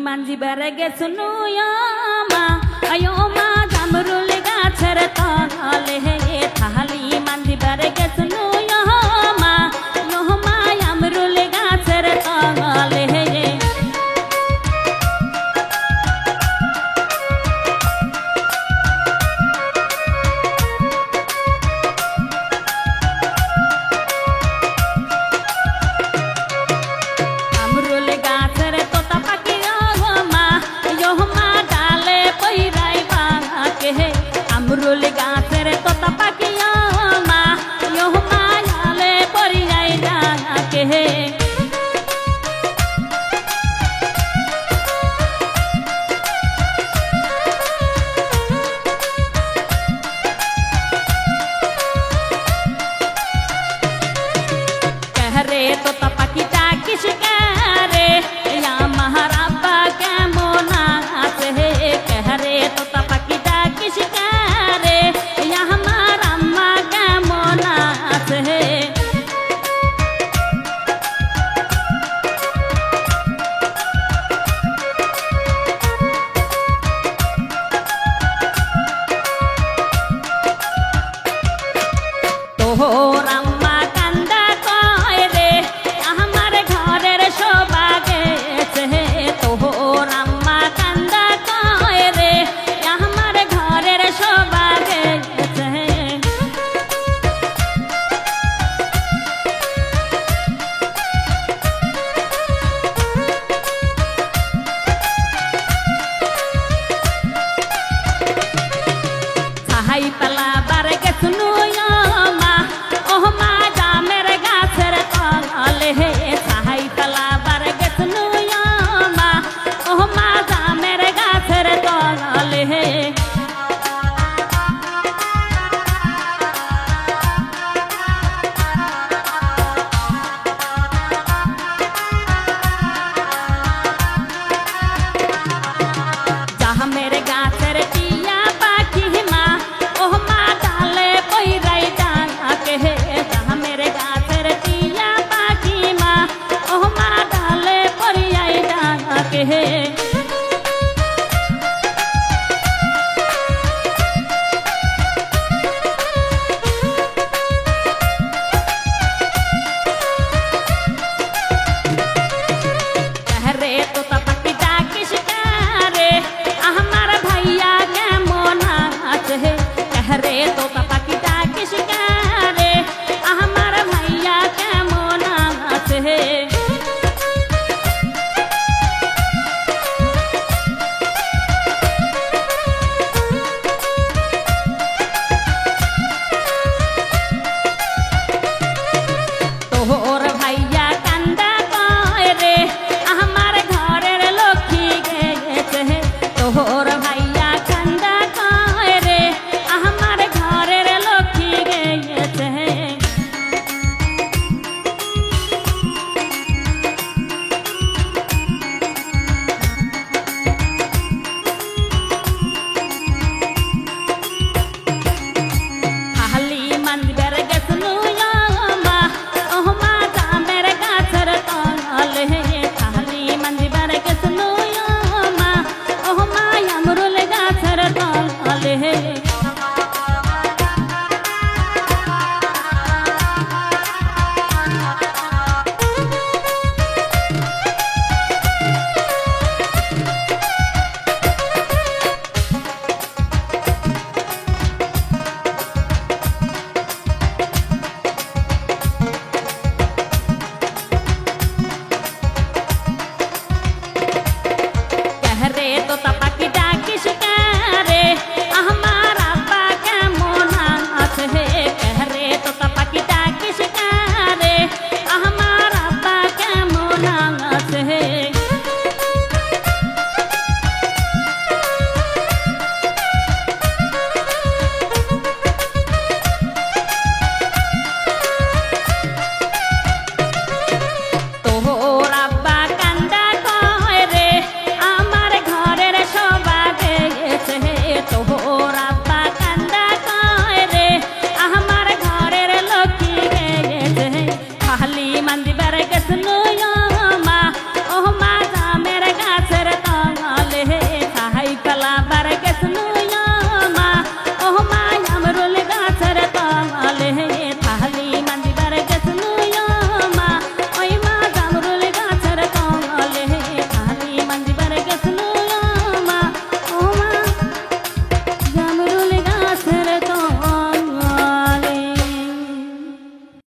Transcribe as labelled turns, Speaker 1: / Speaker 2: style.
Speaker 1: মানজিবারে গেছনু মা আয়ো মা জামরুল গাছের তলে হে থালি মানজিবারে গেছনু মা ইয়ো মা জামরুল গাছের তলে হে अमरुल गाছের তোতা পাখিয়া মা ইয়ো মা জালে পরি যাই ডাকে হে कहरे তোতা পাখি ডাকিস রে ইয়া महाराबा কেমন আছে হে कहरे তোতা পাখি ডাকিস पला बार के सुनो मा ओह मा जामेर गाछर तले हे साई पला बार के सुनो मा ओह मा जामेर गाछर तले हे जहाँ मेरे गाछर टिया पाखी मा ओह मा डाले पइराई डाके हे जहाँ मेरे गाछर टिया पाखी मा ओह मा डाले पइराई डाके हे।